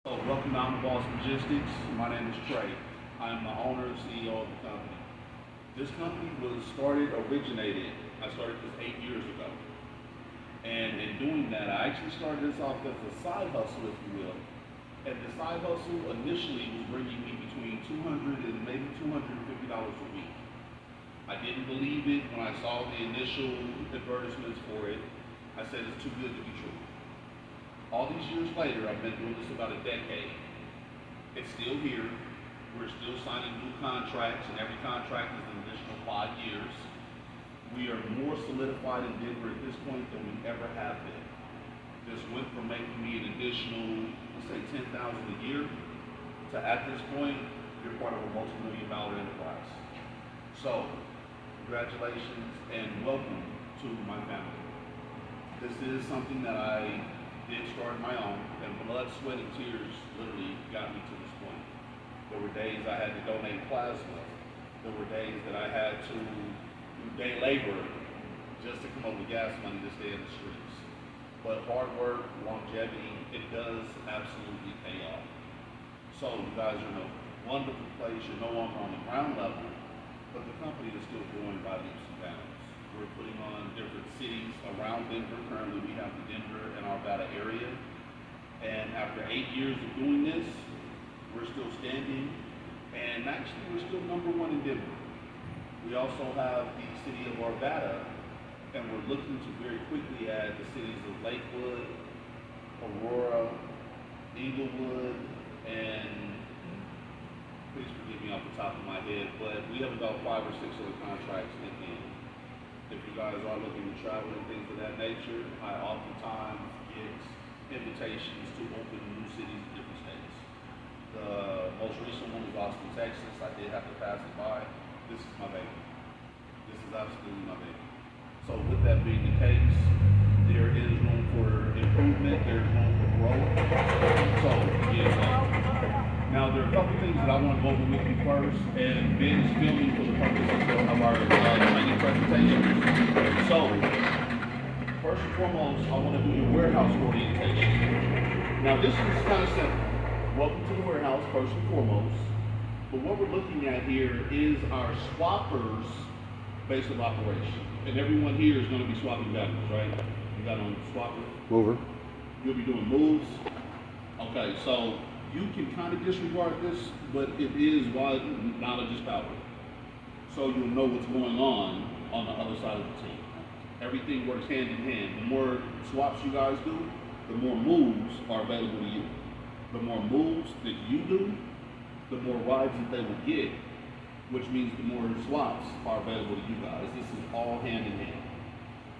Welcome down to Boss Logistics. My name is Trey. I am the owner and CEO of the company. This company originated, I started this 8 years ago. And in doing that, I actually started this off as a side hustle, if you will. And the side hustle initially was bringing me between $200 and maybe $250 a week. I didn't believe it when I saw the initial advertisements for it. I said it's too good to be true. All these years later, I've been doing this about a decade. It's still here. We're still signing new contracts, and every contract is an additional 5 years. We are more solidified in Denver at this point than we ever have been. This went from making me an additional, let's say, $10,000 a year, to at this point, you're part of a multi-million-dollar enterprise. So, congratulations and welcome to my family. This is something that I did start my own, and blood, sweat, and tears literally got me to this point. There were days I had to donate plasma. There were days that I had to do day labor just to come up with gas money to stay in the streets. But hard work, longevity, it does absolutely pay off. So you guys are in a wonderful place. You're no longer on the ground level, but the company is still growing by leaps and bounds. We're putting on different cities around Denver. Currently, we have the Denver and Arvada area. And after 8 years of doing this, we're still standing. And actually, we're still #1 in Denver. We also have the city of Arvada, and we're looking to very quickly add the cities of Lakewood, Aurora, Inglewood, and please forgive me off the top of my head, but we have about 5 or 6 other contracts in the end. If you guys are looking to travel and things of that nature, I oftentimes get invitations to open new cities in different states. The most recent one was Austin, Texas. I did have to pass it by. This is my baby. This is absolutely my baby. So with that being the case, there is room for improvement. There's room for growth. So now there are a couple things that I want to go over with you first, and Ben is filming for the purposes of our training presentation. So first and foremost, I want to do your warehouse orientation. Now this is kind of simple. Welcome to the warehouse, first and foremost. But what we're looking at here is our swappers base of operation. And everyone here is going to be swapping batteries, right? You got on swapper? Mover. You'll be doing moves. Okay, so you can kind of disregard this, but it is why knowledge is power. So you'll know what's going on the other side of the team. Everything works hand in hand. The more swaps you guys do, the more moves are available to you. The more moves that you do, the more rides that they will get, which means the more slots are available to you guys. This is all hand in hand.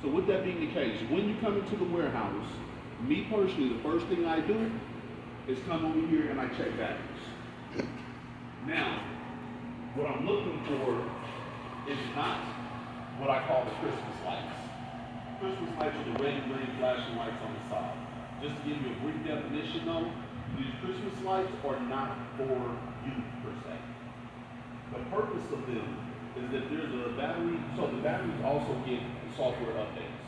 So with that being the case, when you come into the warehouse, me personally, the first thing I do is come over here and I check batteries. Now, what I'm looking for is not what I call the Christmas lights. Christmas lights are the red and green flashing lights on the side. Just to give you a brief definition though, these Christmas lights are not for you per se. The purpose of them is that there's a battery, so the batteries also get software updates.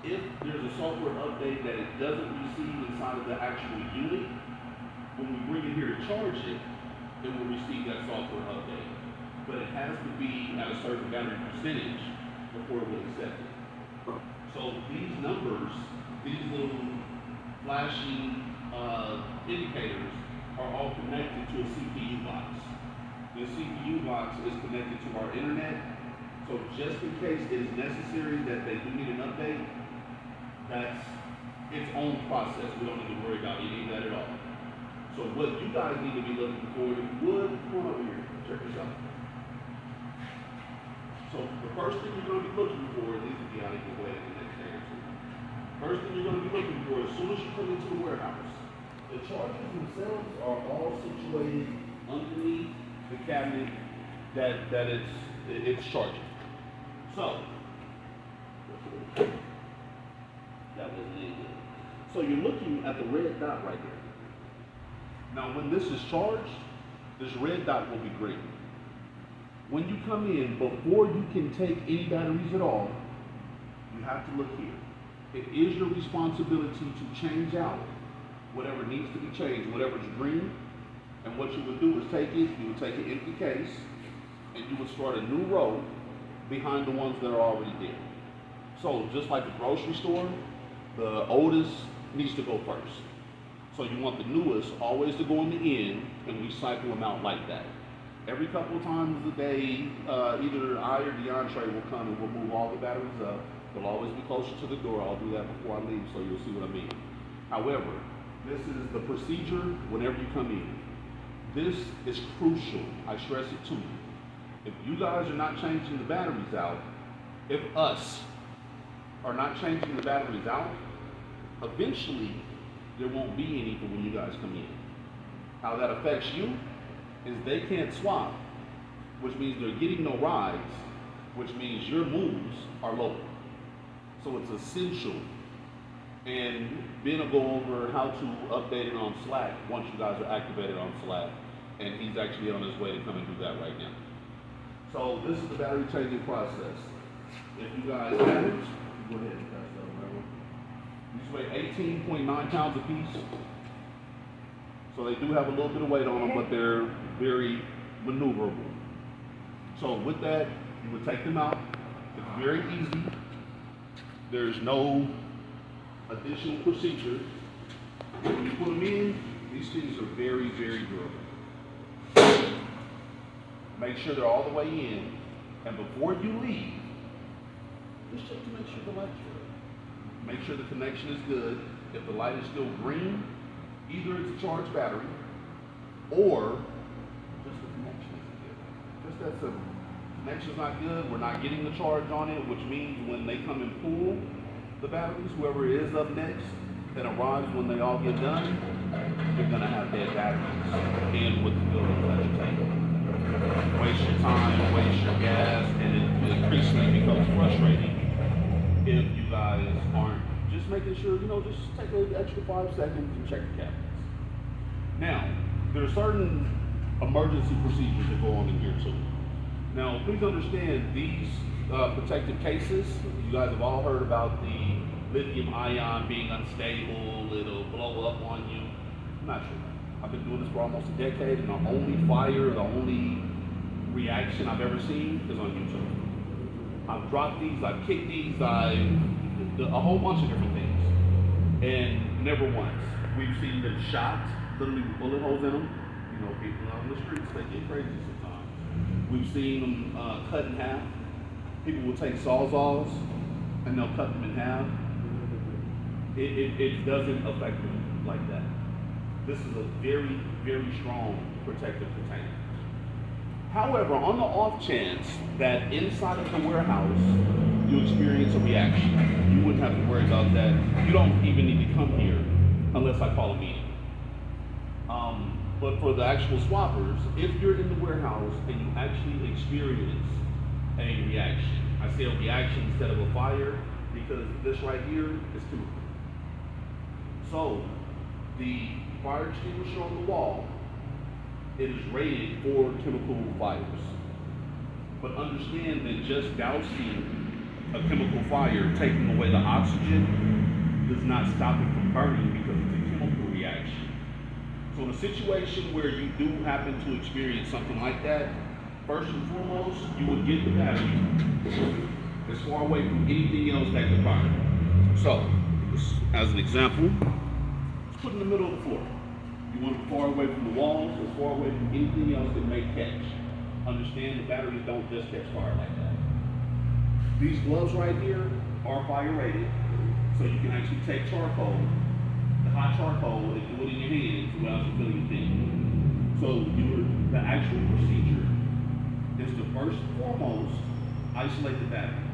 If there's a software update that it doesn't receive inside of the actual unit, when we bring it here to charge it, it will receive that software update. But it has to be at a certain battery percentage before it will accept it. So these numbers, these little flashing indicators are all connected to a CPU box. The CPU box is connected to our internet, so just in case it is necessary that they do need an update, that's its own process. We don't need to worry about any of that at all. So what you guys need to be looking for, if you would, come on over here, check this out. So the first thing you're going to be looking for, these will be out of your way in the next day or two. First thing you're going to be looking for, as soon as you come into the warehouse, the chargers themselves are all situated underneath the cabinet that it's charging. So that wasn't any good. So you're looking at the red dot right there. Now when this is charged, this red dot will be green. When you come in, before you can take any batteries at all, you have to look here. It is your responsibility to change out whatever needs to be changed, whatever's green, and what you would do is you would take an empty case, and you would start a new row behind the ones that are already there. So just like the grocery store, the oldest needs to go first. So you want the newest always to go in the end, and we cycle them out like that. Every couple of times a day, either I or DeAndre will come and we'll move all the batteries up. They'll always be closer to the door. I'll do that before I leave, so you'll see what I mean. However, this is the procedure whenever you come in. This is crucial. I stress it to you. If you guys are not changing the batteries out, if us are not changing the batteries out, eventually there won't be any for when you guys come in. How that affects you is they can't swap, which means they're getting no rides, which means your moves are lower. So it's essential. And Ben will go over how to update it on Slack once you guys are activated on Slack. And he's actually on his way to come and do that right now. So this is the battery changing process. If you guys have it, go ahead and pass that over. These weigh 18.9 pounds apiece. So they do have a little bit of weight on them, but they're very maneuverable. So with that, you would take them out. It's very easy. There's no additional procedure. When you put them in, these things are very, very durable. Make sure they're all the way in. And before you leave, just check to make sure the light's good. Make sure the connection is good. If the light is still green, either it's a charged battery or just the connection isn't good. Just that simple. Connection's not good, we're not getting the charge on it, which means when they come and pull the batteries, whoever is up next that arrives when they all get done, you're gonna have dead batteries and with the building that you take. Waste your time, waste your gas, and it increasingly becomes frustrating if you guys aren't just making sure, just take an extra 5 seconds and check the cabinets. Now, there are certain emergency procedures that go on in here too. Now, please understand these protective cases, you guys have all heard about the lithium ion being unstable, it'll blow up on you. I'm not sure. I've been doing this for almost a decade, and the only reaction I've ever seen is on YouTube. I've dropped these, I've kicked these, a whole bunch of different things, and never once. We've seen them shot, literally with bullet holes in them. People out on the streets, they get crazy sometimes. We've seen them cut in half. People will take sawzalls and they'll cut them in half. It doesn't affect them like that. This is a very, very strong protective container. However, on the off chance that inside of the warehouse you experience a reaction, you wouldn't have to worry about that. You don't even need to come here unless I call a meeting. But for the actual swappers, if you're in the warehouse and you actually experience a reaction, I say a reaction instead of a fire because this right here is chemical. So the fire extinguisher on the wall, it is rated for chemical fires. But understand that just dousing a chemical fire, taking away the oxygen, does not stop it from burning because it's a chemical reaction. So in a situation where you do happen to experience something like that, first and foremost, you would get the battery as far away from anything else that could burn. So, as an example, let's put it in the middle of the floor. You want it far away from the walls, as far away from anything else that may catch. Understand the batteries don't just catch fire like that. These gloves right here are fire rated, so you can actually take charcoal, the hot charcoal, and do it in your hands without you feeling a thing. So the actual procedure is to first and foremost isolate the battery,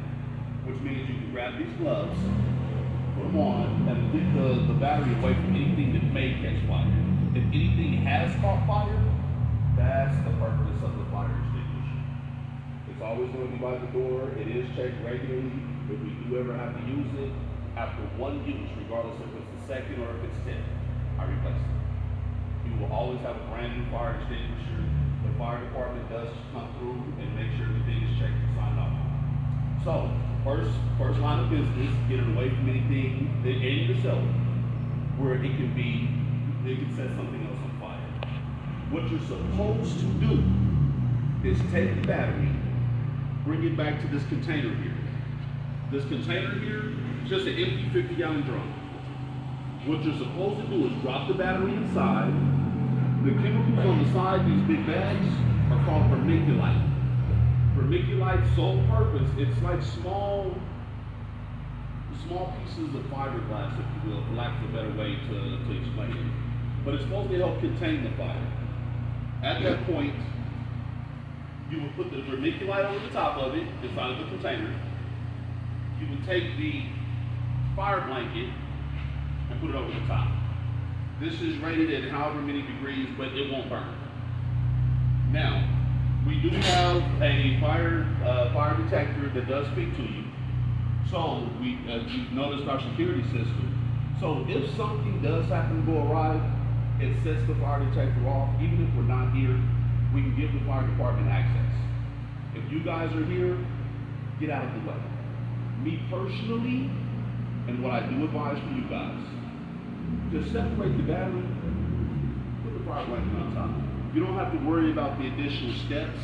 which means you can grab these gloves, put them on, and get the battery away from anything that may catch fire. If anything has caught fire, that's the purpose of the fire extinguisher. It's always going to be by the door. It is checked regularly. If we do ever have to use it, after one use, regardless if it's the second or if it's 10, I replace it. You will always have a brand new fire extinguisher. The fire department does come through and make sure everything is checked and signed off. So, first line of business, get it away from anything and yourself where it can be it can set something else on fire. What you're supposed to do is take the battery, bring it back to this container here. This container here is just an empty 50-gallon drum. What you're supposed to do is drop the battery inside. The chemicals on the side, these big bags, are called vermiculite. Vermiculite's sole purpose, it's like small pieces of fiberglass, if you will, for lack of a better way to explain it. But it's supposed to help contain the fire. At that point, you would put the vermiculite over the top of it, inside of the container. You would take the fire blanket and put it over the top. This is rated at however many degrees, but it won't burn. Now, we do have a fire detector that does speak to you. So you've noticed our security system. So if something does happen to go awry, it sets the fire detector off. Even if we're not here, we can give the fire department access. If you guys are here, get out of the way. Me personally, and what I do advise for you guys, just separate the battery, put the fire blanket on top. You don't have to worry about the additional steps.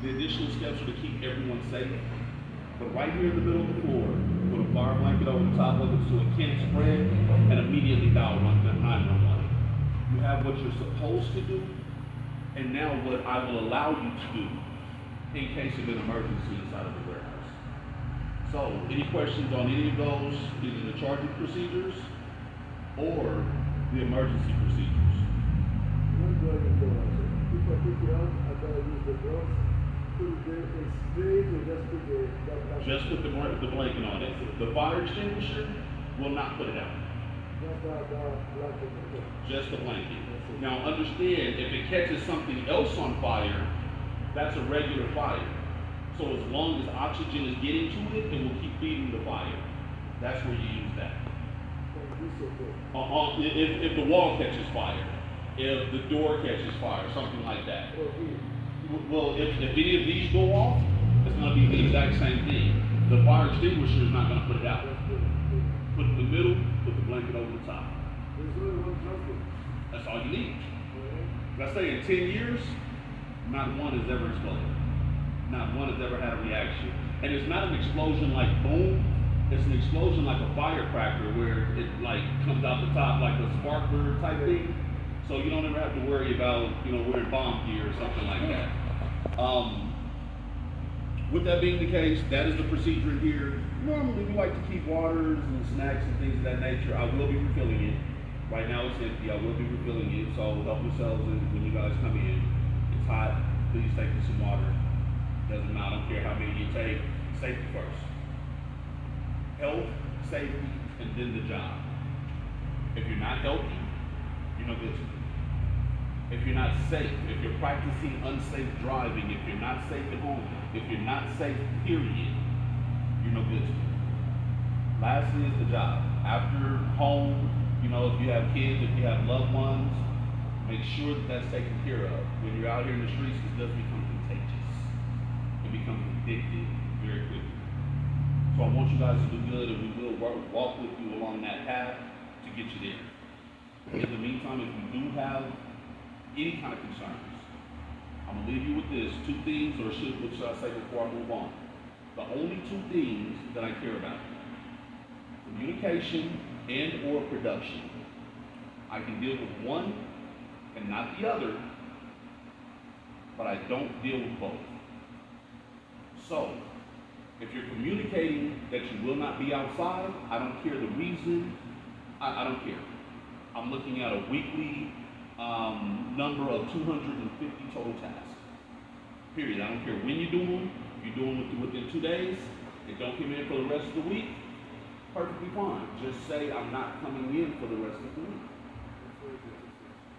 The additional steps are to keep everyone safe. But right here in the middle of the floor, put a fire blanket over the top of it so it can't spread, and immediately dial 911. You have what you're supposed to do, and now what I will allow you to do in case of an emergency inside of the warehouse. So, any questions on any of those, either the charging procedures or the emergency procedures? Not driving doors. If I take it out, I gotta use the doors. Put it there and spray it, or just put that blanket. Just put the blanket on it. The fire extinguisher will not put it out. Just that blanket. Okay. Just the blanket. Now understand, if it catches something else on fire, that's a regular fire. So as long as oxygen is getting to it, it will keep feeding the fire. That's where you use that. If the wall catches fire, if the door catches fire, something like that. Well, if any of these go off, it's going to be the exact same thing. The fire extinguisher is not going to put it out. Put it in the middle, put the blanket over the top. There's only one blanket. That's all you need. Let's say in 10 years, not one has ever exploded. Not one has ever had a reaction. And it's not an explosion like boom. It's an explosion like a firecracker where it like comes out the top like a sparkler type thing. So you don't ever have to worry about, wearing bomb gear or something like that. With that being the case, that is the procedure here. Normally we like to keep waters and snacks and things of that nature. I will be refilling it. Right now it's empty. I will be refilling it. So help yourselves when you guys come in. It's hot. Please take some water. Doesn't matter. I don't care how many you take. Safety first. Health, safety, and then the job. If you're not healthy, you're no good to me. If you're not safe, if you're practicing unsafe driving, if you're not safe at home, if you're not safe, period, you're no good to me. Lastly is the job. After home, if you have kids, if you have loved ones, make sure that that's taken care of. When you're out here in the streets, it does become contagious. It becomes addictive very quickly. So I want you guys to do good, and we will walk with you along that path to get you there. In the meantime, if you do have any kind of concerns, I'm going to leave you with this. Two things, or what should I say before I move on? The only two things that I care about: communication and or production. I can deal with one and not the other, but I don't deal with both. So, if you're communicating that you will not be outside, I don't care the reason, I don't care. I'm looking at a weekly number of 250 total tasks. Period. I don't care when you do them. If you do them within 2 days, they don't come in for the rest of the week, perfectly fine. Just say I'm not coming in for the rest of the week.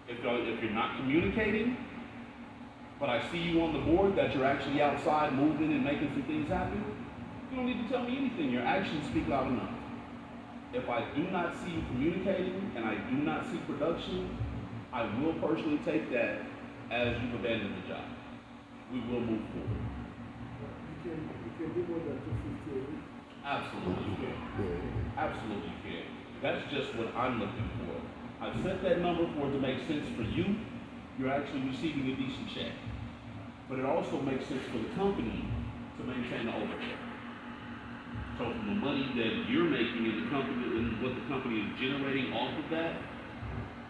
If you're not communicating, but I see you on the board that you're actually outside moving and making some things happen, you don't need to tell me anything. Your actions speak loud enough. If I do not see you communicating and I do not see production, I will personally take that as you've abandoned the job. We will move forward. You can do more than 250 a week. Absolutely you can. Absolutely you can. That's just what I'm looking for. I set that number for it to make sense for you. You're actually receiving a decent check. But it also makes sense for the company to maintain the overhead. So from the money that you're making in the company and what the company is generating off of that,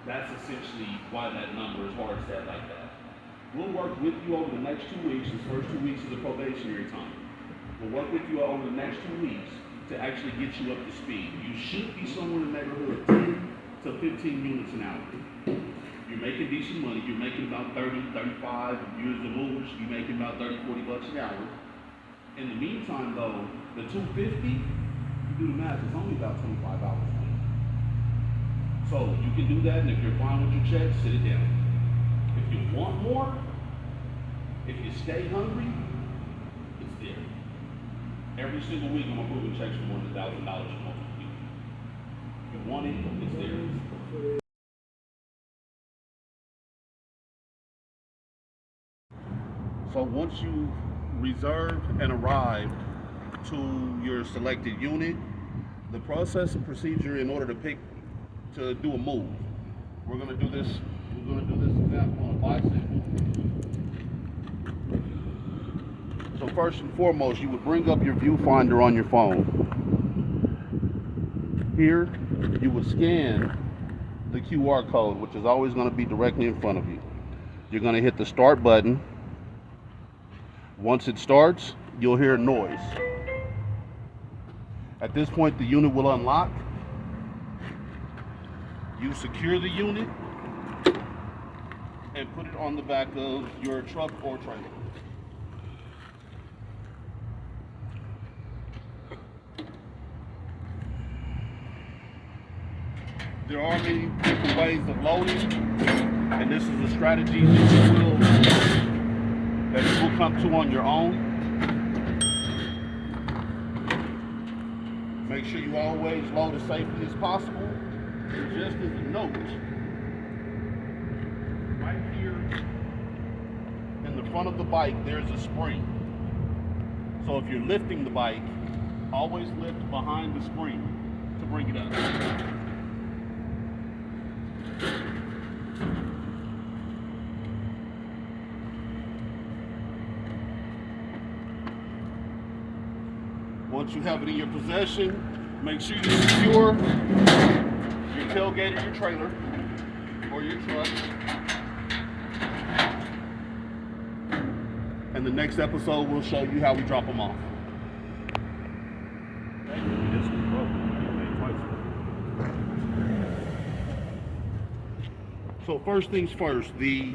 that's essentially why that number is hard set like that. We'll work with you over the next 2 weeks. This first 2 weeks is the probationary time. We'll work with you over the next 2 weeks to actually get you up to speed. You should be somewhere in the neighborhood of 10 to 15 units an hour. You're making decent money. You're making about 30, 35. If you're the movers, you're making about 30, 40 bucks an hour. In the meantime, though, the 250, you do the math, it's only about $25 a week. So you can do that, and if you're fine with your check, sit it down. If you want more, if you stay hungry, it's there. Every single week, I'm approving checks for more than $1,000 a month. If you want it, it's there. So once you reserve and arrive to your selected unit, the process and procedure in order to do a move. We're gonna do this example on a bicycle. So first and foremost, you would bring up your viewfinder on your phone. Here, you would scan the QR code, which is always gonna be directly in front of you. You're gonna hit the start button. Once it starts, you'll hear a noise. At this point, the unit will unlock. You secure the unit and put it on the back of your truck or trailer. There are many different ways of loading, and this is a strategy that you will come to on your own. Make sure you always load as safely as possible. And just as a note, right here in the front of the bike, there's a spring. So if you're lifting the bike, always lift behind the spring to bring it up. Once you have it in your possession, make sure you secure your tailgate or your trailer or your truck. And the next episode will show you how we drop them off. So first things first, the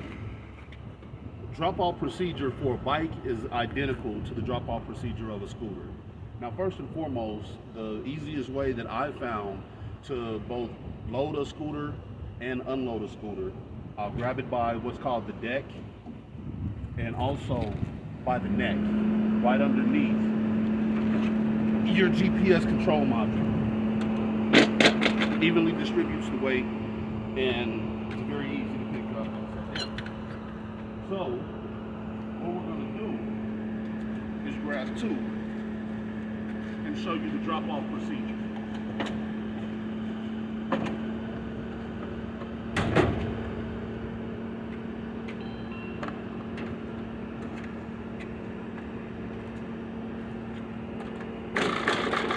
drop-off procedure for a bike is identical to the drop-off procedure of a scooter. Now, first and foremost, the easiest way that I found to both load a scooter and unload a scooter, I'll grab it by what's called the deck and also by the neck, right underneath your GPS control module. Evenly distributes the weight and it's very easy to pick up and set down. So, what we're going to do is grab two and show you the drop-off procedure.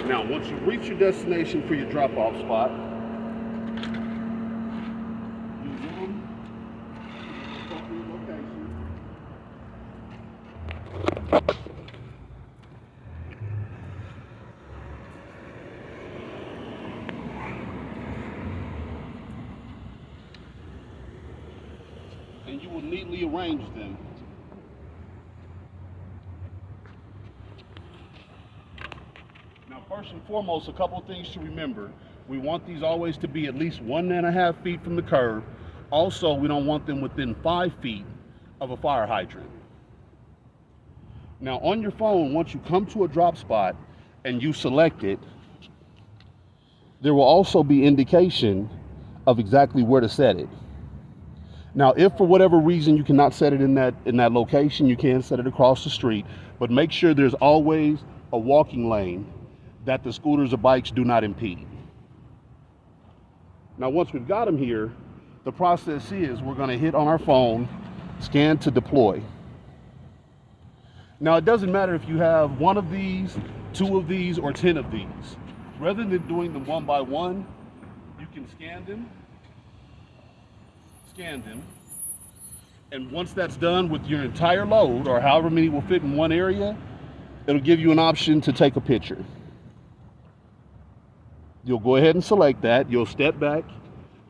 Now, once you reach your destination for your drop-off spot, you zoom to the appropriate location. And you will neatly arrange them. Now, first and foremost, a couple of things to remember. We want these always to be at least 1.5 feet from the curb. Also, we don't want them within 5 feet of a fire hydrant. Now, on your phone, once you come to a drop spot and you select it, there will also be indication of exactly where to set it. Now, if for whatever reason you cannot set it in that location, you can set it across the street, but make sure there's always a walking lane that the scooters or bikes do not impede. Now, once we've got them here, the process is we're going to hit on our phone, scan to deploy. Now, it doesn't matter if you have one of these, two of these, or 10 of these. Rather than doing them one by one, you can scan them, and once that's done with your entire load, or however many will fit in one area, it'll give you an option to take a picture. You'll go ahead and select that. You'll step back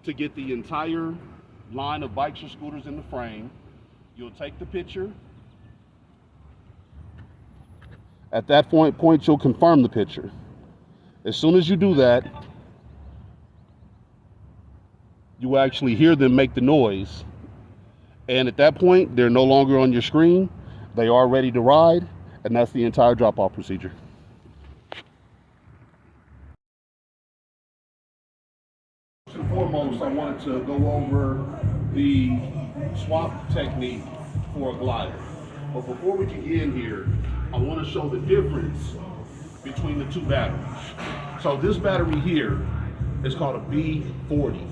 to get the entire line of bikes or scooters in the frame. You'll take the picture. At that point, you'll confirm the picture. As soon as you do that, you will actually hear them make the noise. And at that point, they're no longer on your screen. They are ready to ride, and that's the entire drop-off procedure. First and foremost, I wanted to go over the swap technique for a glider. But before we begin here, I want to show the difference between the two batteries. So this battery here is called a B40.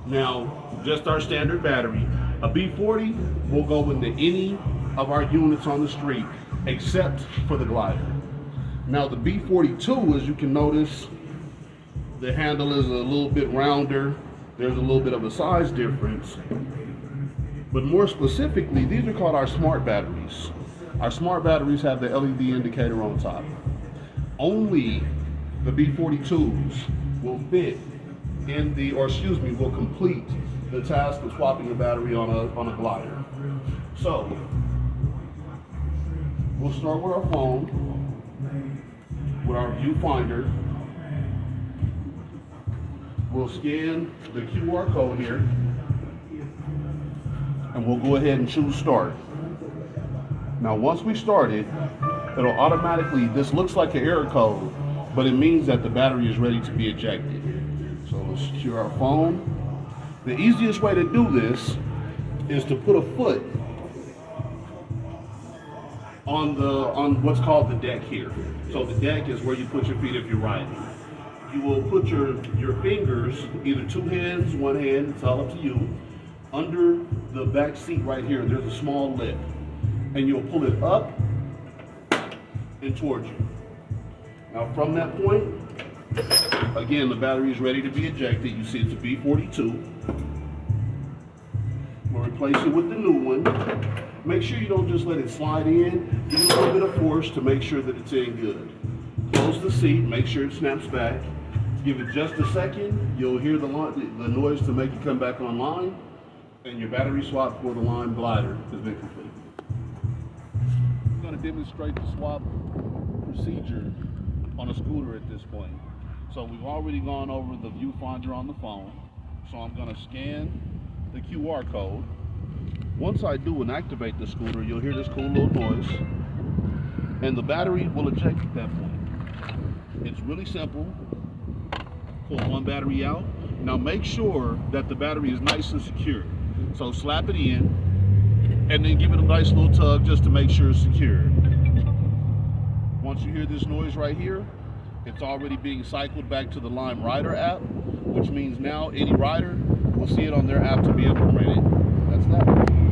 Now, just our standard battery, a B40 will go into any of our units on the street except for the glider. Now the B42, as you can notice, the handle is a little bit rounder. There's a little bit of a size difference. But more specifically, these are called our smart batteries. Our smart batteries have the LED indicator on top. Only the B42s will fit in the, will complete the task of swapping a battery on a glider. So, we'll start with our phone, with our viewfinder. We'll scan the QR code here, and we'll go ahead and choose start. Now, once we start it, it'll automatically, this looks like an error code, but it means that the battery is ready to be ejected. So let's secure our phone. The easiest way to do this is to put a foot on what's called the deck here. So the deck is where you put your feet if you're riding. You will put your fingers, either two hands, one hand, it's all up to you, under the back seat right here. There's a small lip, and you'll pull it up and towards you. Now from that point, again, the battery is ready to be ejected. You see it's a B42. We'll replace it with the new one. Make sure you don't just let it slide in. Give it a little bit of force to make sure that it's in good. Close the seat, make sure it snaps back. Give it just a second. You'll hear the noise to make it come back online, and your battery swap for the Lime glider has been complete. I'm going to demonstrate the swap procedure on a scooter at this point. So we've already gone over the viewfinder on the phone. So I'm going to scan the QR code. Once I do and activate the scooter, you'll hear this cool little noise, and the battery will eject at that point. It's really simple. Pull one battery out. Now make sure that the battery is nice and secure. So slap it in, and then give it a nice little tug just to make sure it's secured. Once you hear this noise right here, it's already being cycled back to the Lime Rider app, which means now any rider will see it on their app to be able to rent it. That's that.